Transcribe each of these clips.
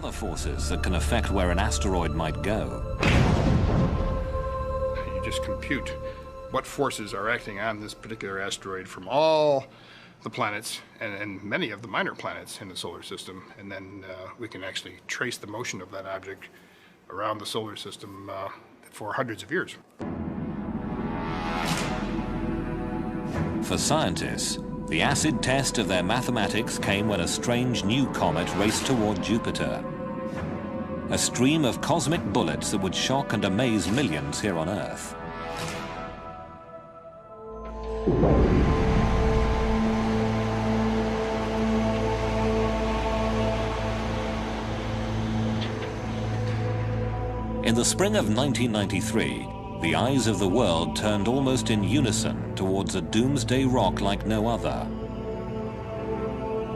other forces that can affect where an asteroid might go. You just compute what forces are acting on this particular asteroid from all the planets and many of the minor planets in the solar system, and then we can actually trace the motion of that object around the solar system for hundreds of years. For scientists, the acid test of their mathematics came when a strange new comet raced toward Jupiter. A stream of cosmic bullets that would shock and amaze millions here on Earth. In the spring of 1993, the eyes of the world turned almost in unison towards a doomsday rock like no other.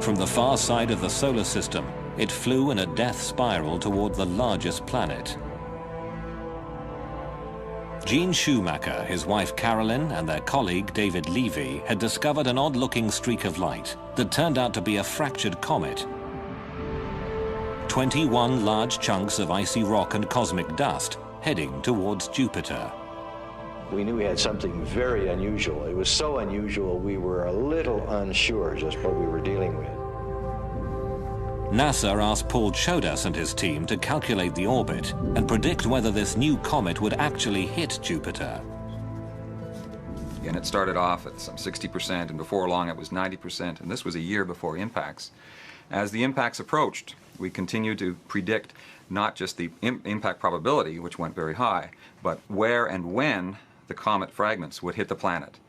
From the far side of the solar system, it flew in a death spiral toward the largest planet. Gene Schumacher, his wife Katherine, and their colleague David Levy had discovered an odd-looking streak of light that turned out to be a fractured comet. 21 large chunks of icy rock and cosmic dust heading towards Jupiter. We knew we had something very unusual. It was so unusual we were a little unsure just what we were dealing with. NASA asked Paul Chodas and his team to calculate the orbit and predict whether this new comet would actually hit Jupiter. And it started off at some 60%, and before long it was 90%, and this was a year before impacts. As the impacts approached, we continued to predict not just the impact probability, which went very high, but where and when the comet fragments would hit the planet.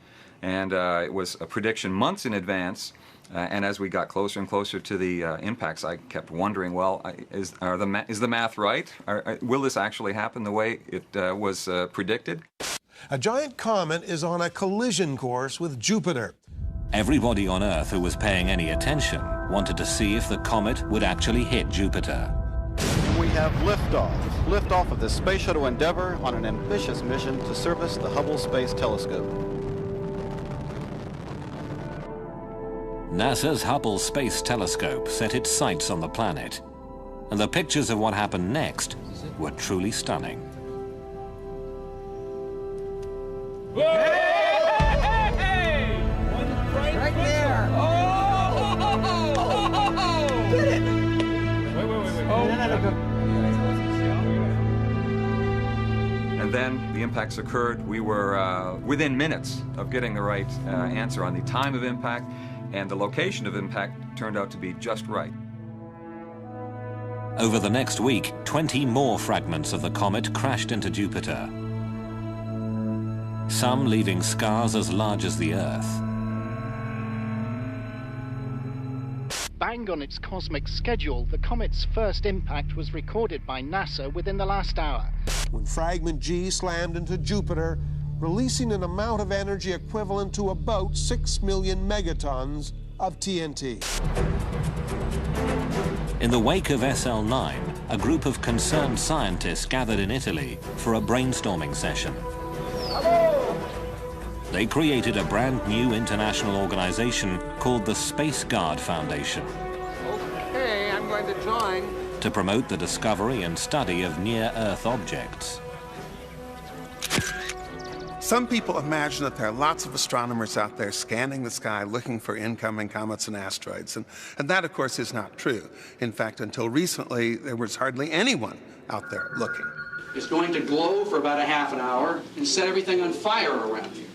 And it was a prediction months in advance, and as we got closer and closer to the impacts, I kept wondering, well, is the math right? Will this actually happen the way it was predicted? A giant comet is on a collision course with Jupiter. Everybody on Earth who was paying any attention wanted to see if the comet would actually hit Jupiter. We have liftoff. Liftoff of the Space Shuttle Endeavour on an ambitious mission to service the Hubble Space Telescope. NASA's Hubble Space Telescope set its sights on the planet, and the pictures of what happened next were truly stunning. Right there! Get it! Wait. And then the impacts occurred. We were within minutes of getting the right answer on the time of impact, and the location of impact turned out to be just right. Over the next week, 20 more fragments of the comet crashed into Jupiter, some leaving scars as large as the Earth. Bang on its cosmic schedule, the comet's first impact was recorded by NASA within the last hour. When fragment G slammed into Jupiter, releasing an amount of energy equivalent to about 6 million megatons of TNT. In the wake of SL9, a group of concerned scientists gathered in Italy for a brainstorming session. They created a brand new international organization called the Space Guard Foundation. Okay, I'm going to join. To promote the discovery and study of near-Earth objects. Some people imagine that there are lots of astronomers out there scanning the sky looking for incoming comets and asteroids, and that, of course, is not true. In fact, until recently, there was hardly anyone out there looking. It's going to glow for about a half an hour and set everything on fire around you.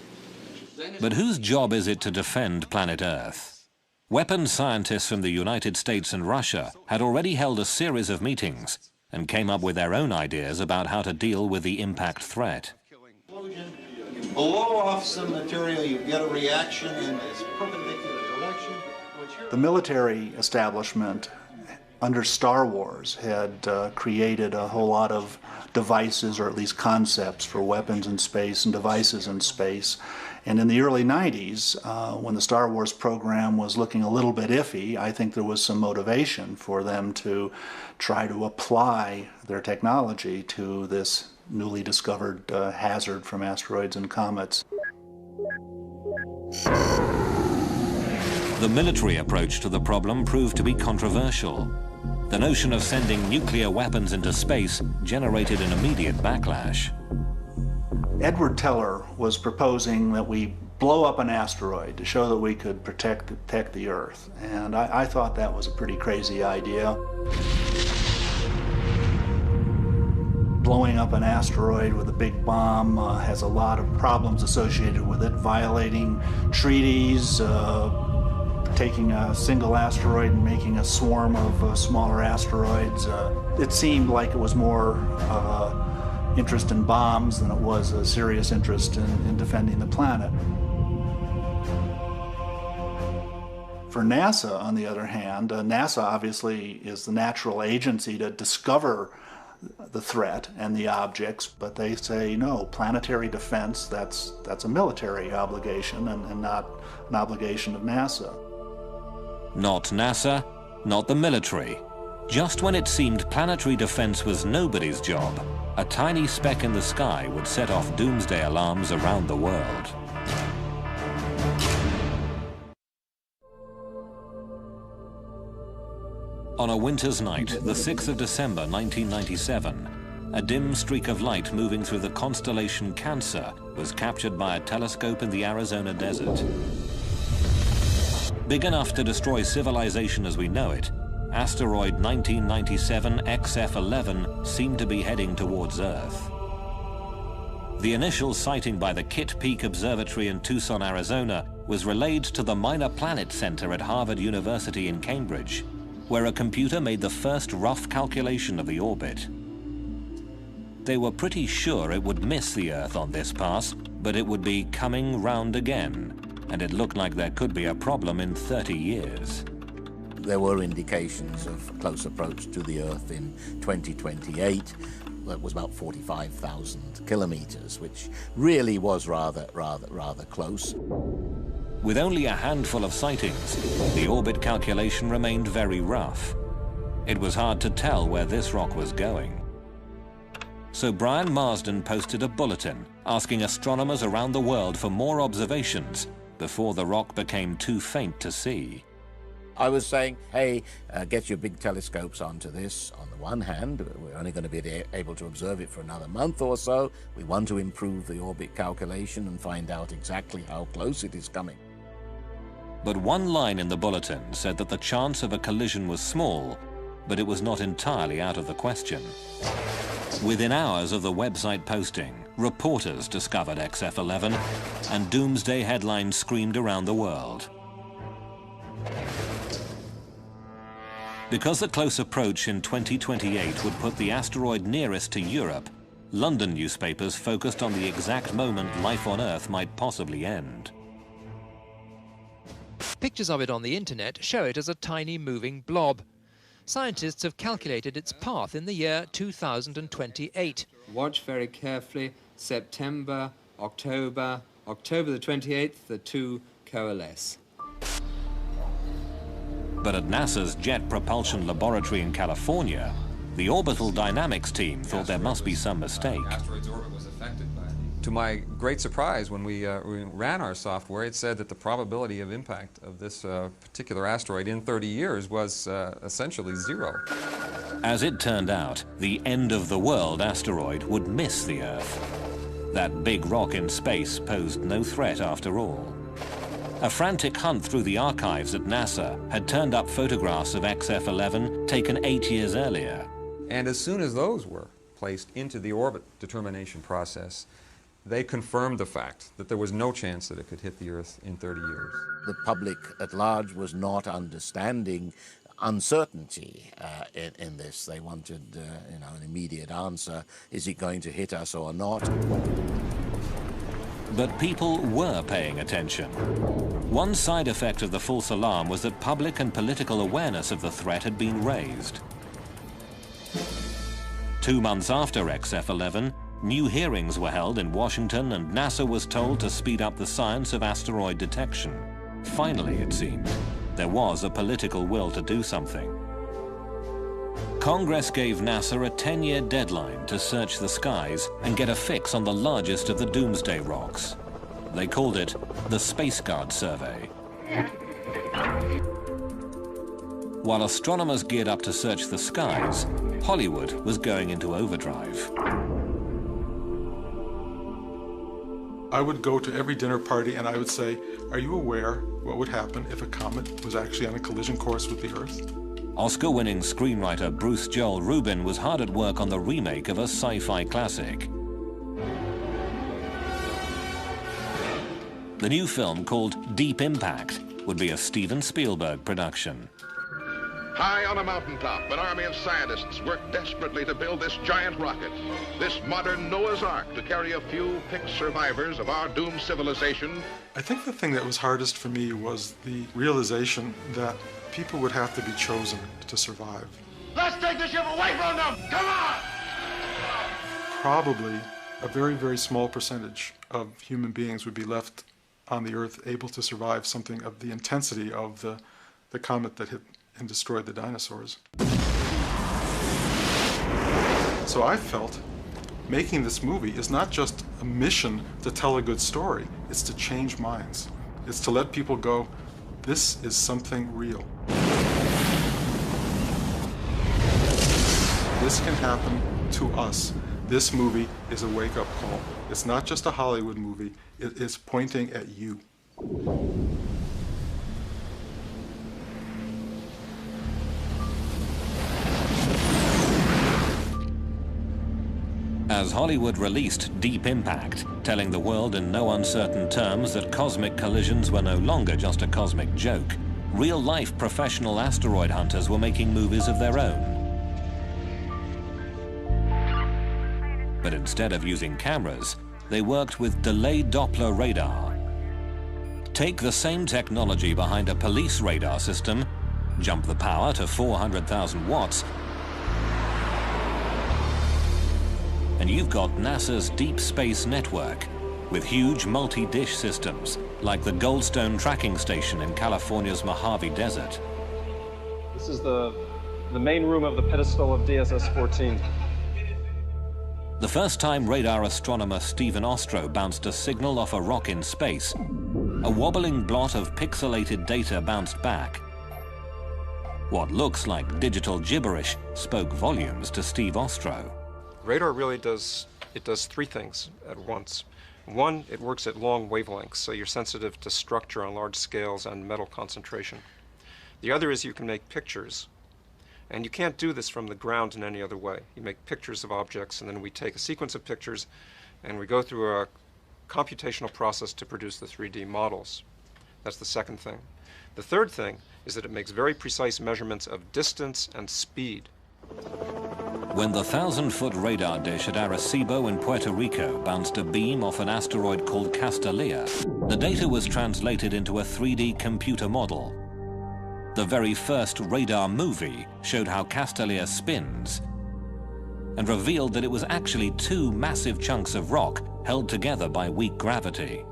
But whose job is it to defend planet Earth? Weapons scientists from the United States and Russia had already held a series of meetings and came up with their own ideas about how to deal with the impact threat. You blow off some material, you get a reaction in this perpendicular direction. The military establishment under Star Wars had created a whole lot of devices, or at least concepts, for weapons in space and devices in space. And in the early 90s, when the Star Wars program was looking a little bit iffy, I think there was some motivation for them to try to apply their technology to this newly discovered hazard from asteroids and comets. The military approach to the problem proved to be controversial. The notion of sending nuclear weapons into space generated an immediate backlash. Edward Teller was proposing that we blow up an asteroid to show that we could protect the Earth. And I thought that was a pretty crazy idea. Blowing up an asteroid with a big bomb has a lot of problems associated with it, violating treaties, taking a single asteroid and making a swarm of smaller asteroids. It seemed like it was more interest in bombs than it was a serious interest in defending the planet. For NASA, on the other hand, NASA obviously is the natural agency to discover the threat and the objects, but they say, no, planetary defense, that's a military obligation and not an obligation of NASA. Not NASA, not the military. Just when it seemed planetary defense was nobody's job, a tiny speck in the sky would set off doomsday alarms around the world. On a winter's night, the 6th of December 1997, a dim streak of light moving through the constellation Cancer was captured by a telescope in the Arizona desert. Big enough to destroy civilization as we know it, asteroid 1997 XF11 seemed to be heading towards Earth. The initial sighting by the Kitt Peak Observatory in Tucson, Arizona, was relayed to the Minor Planet Center at Harvard University in Cambridge, where a computer made the first rough calculation of the orbit. They were pretty sure it would miss the Earth on this pass, but it would be coming round again, and it looked like there could be a problem in 30 years. There were indications of close approach to the Earth in 2028. That was about 45,000 kilometers, which really was rather close. With only a handful of sightings, the orbit calculation remained very rough. It was hard to tell where this rock was going. So Brian Marsden posted a bulletin asking astronomers around the world for more observations before the rock became too faint to see. I was saying, hey, get your big telescopes onto this. On the one hand, we're only going to be able to observe it for another month or so. We want to improve the orbit calculation and find out exactly how close it is coming. But one line in the bulletin said that the chance of a collision was small, but it was not entirely out of the question. Within hours of the website posting, reporters discovered XF11, and Doomsday headlines screamed around the world. Because the close approach in 2028 would put the asteroid nearest to Europe, London newspapers focused on the exact moment life on Earth might possibly end. Pictures of it on the internet show it as a tiny moving blob. Scientists have calculated its path in the year 2028. Watch very carefully. September, October the 28th, the two coalesce. But at NASA's Jet Propulsion Laboratory in California, the orbital dynamics team thought there must be some mistake. Asteroid's orbit was affected by it. To my great surprise, when we ran our software, it said that the probability of impact of this particular asteroid in 30 years was essentially 0. As it turned out, the end-of-the-world asteroid would miss the Earth. That big rock in space posed no threat after all. A frantic hunt through the archives at NASA had turned up photographs of XF11 taken 8 years earlier. And as soon as those were placed into the orbit determination process, they confirmed the fact that there was no chance that it could hit the Earth in 30 years. The public at large was not understanding uncertainty in this. They wanted an immediate answer. Is it going to hit us or not? But people were paying attention. One side effect of the false alarm was that public and political awareness of the threat had been raised. 2 months after XF11, new hearings were held in Washington and NASA was told to speed up the science of asteroid detection. Finally, it seemed, there was a political will to do something. Congress gave NASA a 10-year deadline to search the skies and get a fix on the largest of the Doomsday rocks. They called it the Space Guard Survey. While astronomers geared up to search the skies, Hollywood was going into overdrive. I would go to every dinner party and I would say, are you aware what would happen if a comet was actually on a collision course with the Earth? Oscar-winning screenwriter Bruce Joel Rubin was hard at work on the remake of a sci-fi classic. The new film, called Deep Impact, would be a Steven Spielberg production. High on a mountaintop, an army of scientists work desperately to build this giant rocket, this modern Noah's Ark to carry a few picked survivors of our doomed civilization. I think the thing that was hardest for me was the realization that people would have to be chosen to survive. Let's take the ship away from them! Come on! Probably a very, very small percentage of human beings would be left on the Earth able to survive something of the intensity of the comet that hit and destroyed the dinosaurs. So I felt making this movie is not just a mission to tell a good story, it's to change minds. It's to let people go, this is something real. This can happen to us. This movie is a wake-up call. It's not just a Hollywood movie, it is pointing at you. As Hollywood released Deep Impact, telling the world in no uncertain terms that cosmic collisions were no longer just a cosmic joke, real-life professional asteroid hunters were making movies of their own. But instead of using cameras, they worked with delayed Doppler radar. Take the same technology behind a police radar system, jump the power to 400,000 watts, and you've got NASA's Deep Space Network with huge multi-dish systems like the Goldstone tracking station in California's Mojave Desert. This is the main room of the pedestal of DSS-14. The first time radar astronomer Stephen Ostro bounced a signal off a rock in space, a wobbling blot of pixelated data bounced back. What looks like digital gibberish spoke volumes to Steve Ostro. Radar really does three things at once. One, it works at long wavelengths, so you're sensitive to structure on large scales and metal concentration. The other is you can make pictures. And you can't do this from the ground in any other way. You make pictures of objects, and then we take a sequence of pictures, and we go through a computational process to produce the 3D models. That's the second thing. The third thing is that it makes very precise measurements of distance and speed. When the 1,000-foot radar dish at Arecibo in Puerto Rico bounced a beam off an asteroid called Castalia, the data was translated into a 3D computer model. The very first radar movie showed how Castalia spins and revealed that it was actually two massive chunks of rock held together by weak gravity.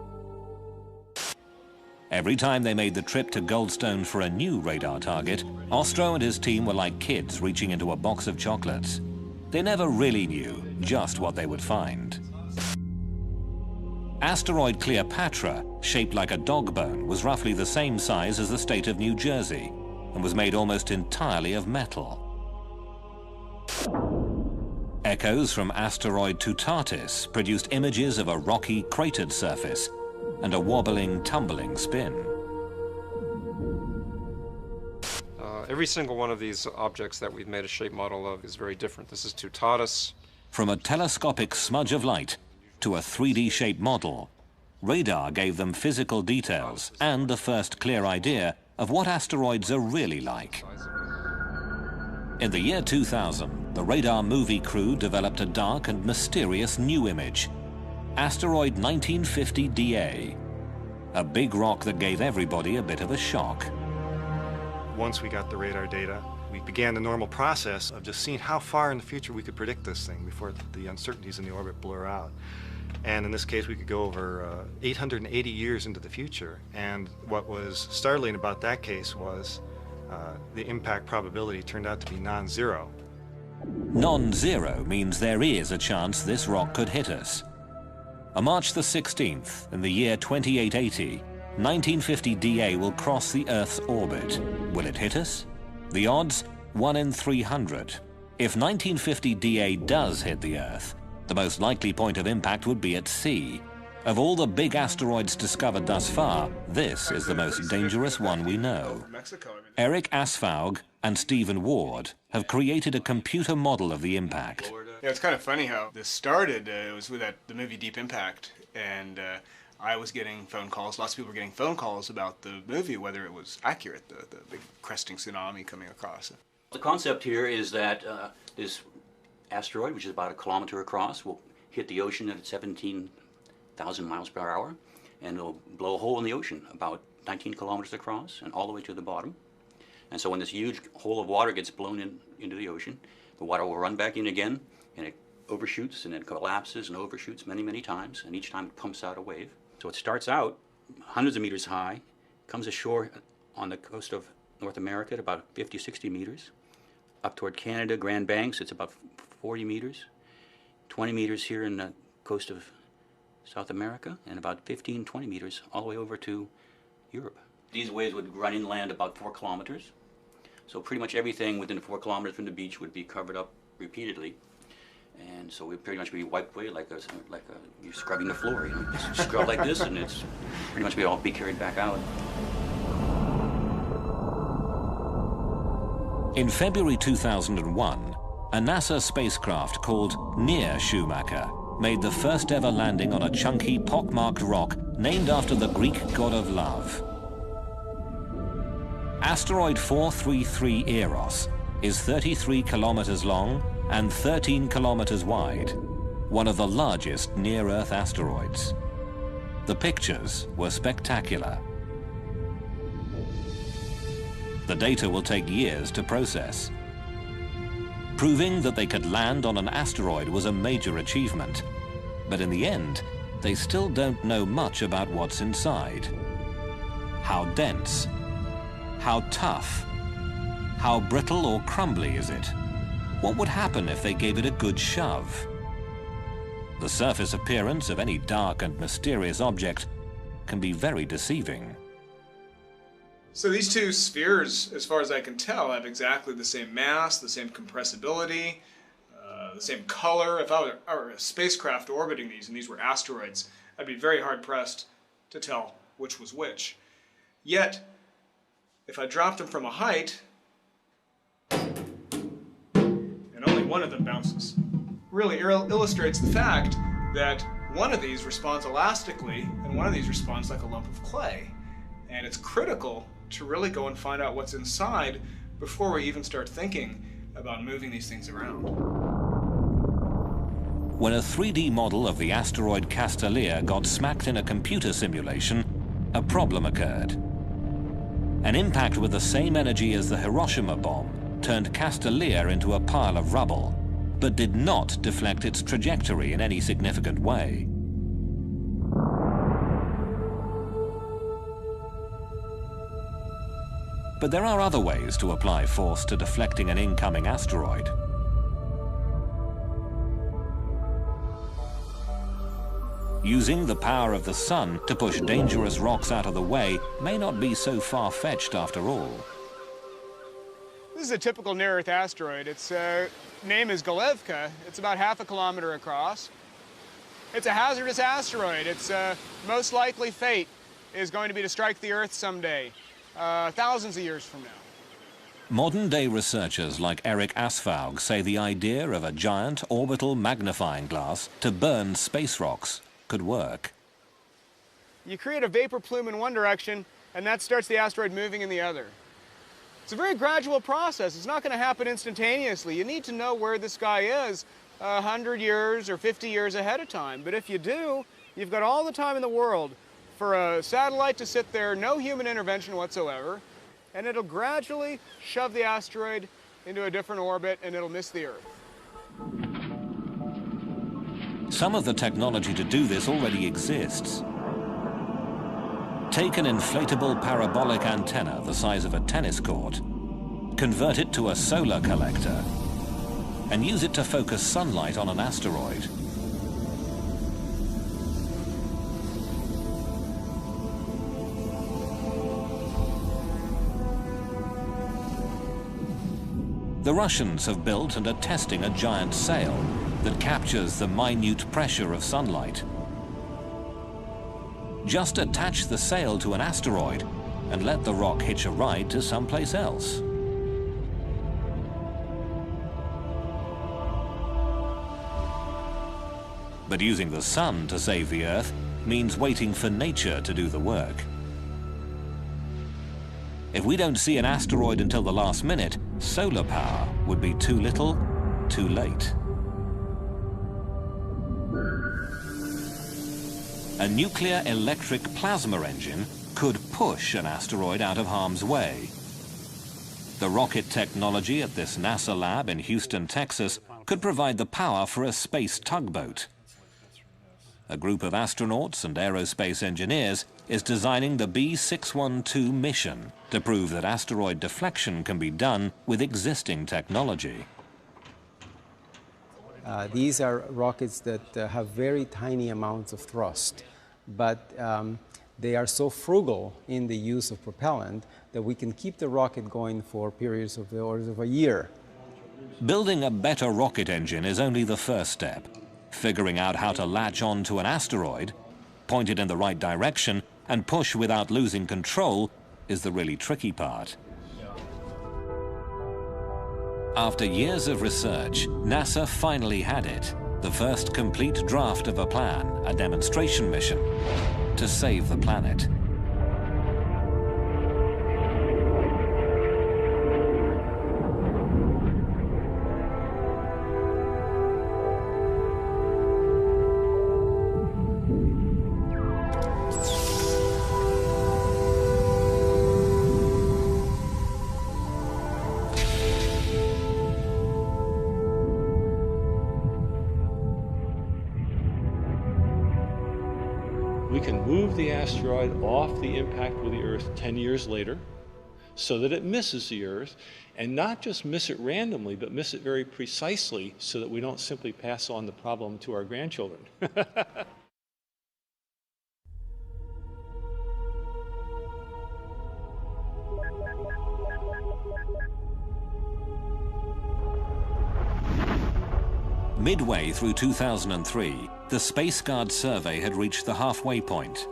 Every time they made the trip to Goldstone for a new radar target, Ostro and his team were like kids reaching into a box of chocolates. They never really knew just what they would find. Asteroid Cleopatra, shaped like a dog bone, was roughly the same size as the state of New Jersey and was made almost entirely of metal. Echoes from asteroid Tutatis produced images of a rocky, cratered surface and a wobbling, tumbling spin. Every single one of these objects that we've made a shape model of is very different. This is Tutatis. From a telescopic smudge of light to a 3D shape model, radar gave them physical details and the first clear idea of what asteroids are really like. In the year 2000, the radar movie crew developed a dark and mysterious new image, asteroid 1950 DA, a big rock that gave everybody a bit of a shock. Once we got the radar data, we began the normal process of just seeing how far in the future we could predict this thing before the uncertainties in the orbit blur out. And in this case, we could go over 880 years into the future. And what was startling about that case was the impact probability turned out to be non-zero. Non-zero means there is a chance this rock could hit us. On March the 16th, in the year 2880, 1950 DA will cross the Earth's orbit. Will it hit us? The odds, 1 in 300. If 1950 DA does hit the Earth, the most likely point of impact would be at sea. Of all the big asteroids discovered thus far, this is the most dangerous one we know. Eric Asfaug and Stephen Ward have created a computer model of the impact. Yeah, it's kind of funny how this started. It was with the movie Deep Impact, and I was getting phone calls. Lots of people were getting phone calls about the movie, whether it was accurate, the big cresting tsunami coming across. The concept here is that this asteroid, which is about 1 kilometer across, will hit the ocean at 17,000 miles per hour, and it'll blow a hole in the ocean about 19 kilometers across and all the way to the bottom. And so when this huge hole of water gets blown into the ocean, the water will run back in again, and it overshoots and then collapses and overshoots many, many times, and each time it pumps out a wave. So it starts out hundreds of meters high, comes ashore on the coast of North America at about 50, 60 meters. Up toward Canada, Grand Banks, it's about 40 meters. 20 meters here in the coast of South America, and about 15, 20 meters all the way over to Europe. These waves would run inland about 4 kilometers. So pretty much everything within 4 kilometers from the beach would be covered up repeatedly. And so we'd pretty much be wiped away like you're scrubbing the floor. You know, just scrub like this, and it's pretty much all be carried back out. In February 2001, a NASA spacecraft called Near Schumacher made the first ever landing on a chunky, pockmarked rock named after the Greek god of love. Asteroid 433 Eros is 33 kilometers long and 13 kilometers wide, one of the largest near-Earth asteroids. The pictures were spectacular. The data will take years to process. Proving that they could land on an asteroid was a major achievement, but in the end, they still don't know much about what's inside. How dense? How tough? How brittle or crumbly is it? What would happen if they gave it a good shove? The surface appearance of any dark and mysterious object can be very deceiving. So these two spheres, as far as I can tell, have exactly the same mass, the same compressibility, the same color. If I were a spacecraft orbiting these and these were asteroids, I'd be very hard-pressed to tell which was which. Yet, if I dropped them from a height, and only one of them bounces, really illustrates the fact that one of these responds elastically and one of these responds like a lump of clay. And it's critical to really go and find out what's inside before we even start thinking about moving these things around. When a 3D model of the asteroid Castellier got smacked in a computer simulation, a problem occurred. An impact with the same energy as the Hiroshima bomb turned Castellier into a pile of rubble, but did not deflect its trajectory in any significant way. But there are other ways to apply force to deflecting an incoming asteroid. Using the power of the sun to push dangerous rocks out of the way may not be so far-fetched after all. This is a typical near-Earth asteroid. Its name is Galevka. It's about 0.5 kilometer across. It's a hazardous asteroid. Its most likely fate is going to be to strike the Earth someday, thousands of years from now. Modern-day researchers like Eric Asfaug say the idea of a giant orbital magnifying glass to burn space rocks could work. You create a vapor plume in one direction, and that starts the asteroid moving in the other. It's a very gradual process. It's not going to happen instantaneously. You need to know where this guy is 100 years or 50 years ahead of time. But if you do, you've got all the time in the world for a satellite to sit there, no human intervention whatsoever, and it'll gradually shove the asteroid into a different orbit, and it'll miss the Earth. Some of the technology to do this already exists. Take an inflatable parabolic antenna the size of a tennis court, convert it to a solar collector, and use it to focus sunlight on an asteroid. The Russians have built and are testing a giant sail that captures the minute pressure of sunlight. Just attach the sail to an asteroid and let the rock hitch a ride to someplace else. But using the sun to save the Earth means waiting for nature to do the work. If we don't see an asteroid until the last minute, solar power would be too little, too late. A nuclear electric plasma engine could push an asteroid out of harm's way. The rocket technology at this NASA lab in Houston, Texas, could provide the power for a space tugboat. A group of astronauts and aerospace engineers is designing the B612 mission to prove that asteroid deflection can be done with existing technology. These are rockets that have very tiny amounts of thrust, but they are so frugal in the use of propellant that we can keep the rocket going for periods of the order of a year. Building a better rocket engine is only the first step. Figuring out how to latch on to an asteroid, point it in the right direction, and push without losing control is the really tricky part. After years of research, NASA finally had it, the first complete draft of a plan, a demonstration mission, to save the planet. We can move the asteroid off the impact with the Earth 10 years later so that it misses the Earth, and not just miss it randomly, but miss it very precisely so that we don't simply pass on the problem to our grandchildren. Midway through 2003, the Space Guard survey had reached the halfway point.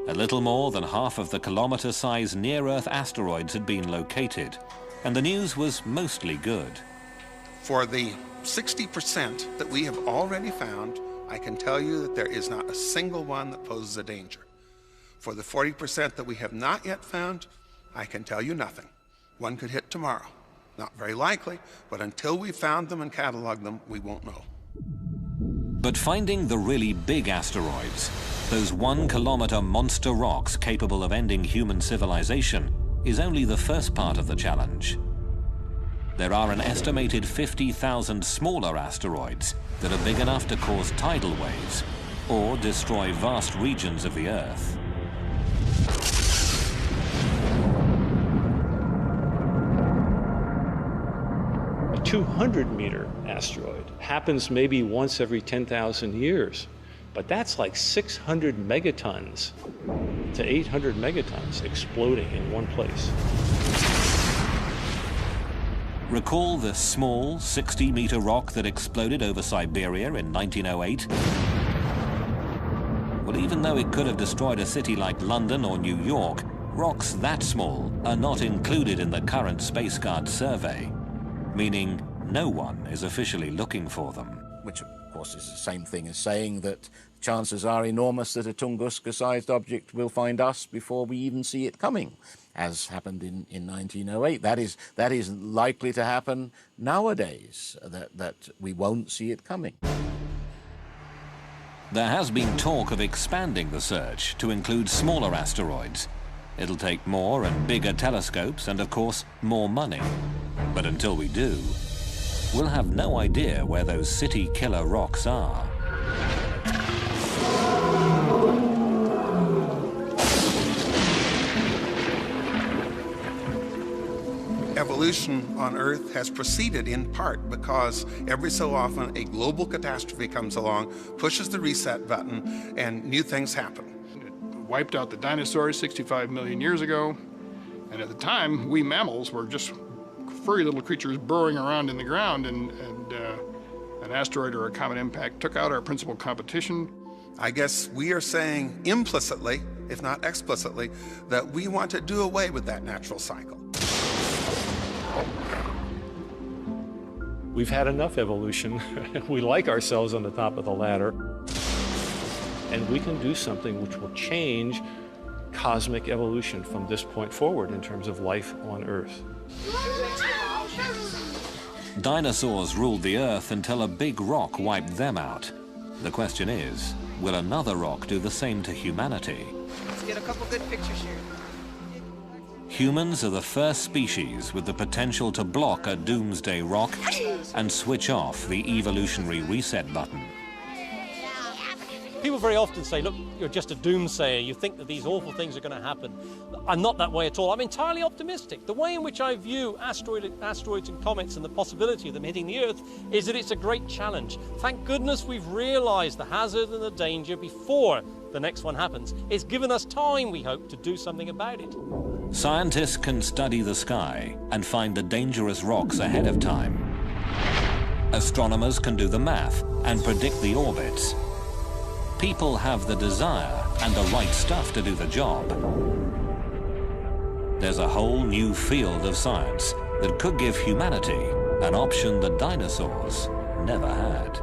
A little more than half of the kilometer-sized near-Earth asteroids had been located, and the news was mostly good. For the 60% that we have already found, I can tell you that there is not a single one that poses a danger. For the 40% that we have not yet found, I can tell you nothing. One could hit tomorrow. Not very likely, but until we've found them and cataloged them, we won't know. But finding the really big asteroids, those 1 kilometer monster rocks capable of ending human civilization, is only the first part of the challenge. There are an estimated 50,000 smaller asteroids that are big enough to cause tidal waves or destroy vast regions of the Earth. A 200-meter asteroid happens maybe once every 10,000 years, but that's like 600 megatons to 800 megatons exploding in one place. Recall the small 60-meter rock that exploded over Siberia in 1908? Well, even though it could have destroyed a city like London or New York, rocks that small are not included in the current Space Guard survey, meaning no one is officially looking for them. Which, of course, is the same thing as saying that chances are enormous that a Tunguska-sized object will find us before we even see it coming, as happened in 1908. That is likely to happen nowadays, that we won't see it coming. There has been talk of expanding the search to include smaller asteroids. It'll take more and bigger telescopes and, of course, more money. But until we do, we'll have no idea where those city-killer rocks are. Evolution on Earth has proceeded in part because every so often a global catastrophe comes along, pushes the reset button, and new things happen. It wiped out the dinosaurs 65 million years ago, and at the time, we mammals were just furry little creatures burrowing around in the ground, and an asteroid or a comet impact took out our principal competition. I guess we are saying implicitly, if not explicitly, that we want to do away with that natural cycle. We've had enough evolution. We like ourselves on the top of the ladder. And we can do something which will change cosmic evolution from this point forward in terms of life on Earth. Dinosaurs ruled the Earth until a big rock wiped them out. The question is, will another rock do the same to humanity? Let's get a couple good pictures here. Humans are the first species with the potential to block a doomsday rock and switch off the evolutionary reset button. People very often say, look, you're just a doomsayer. You think that these awful things are going to happen. I'm not that way at all. I'm entirely optimistic. The way in which I view asteroids and comets and the possibility of them hitting the Earth is that it's a great challenge. Thank goodness we've realized the hazard and the danger before the next one happens. It's given us time, we hope, to do something about it. Scientists can study the sky and find the dangerous rocks ahead of time. Astronomers can do the math and predict the orbits. People have the desire and the right stuff to do the job. There's a whole new field of science that could give humanity an option the dinosaurs never had.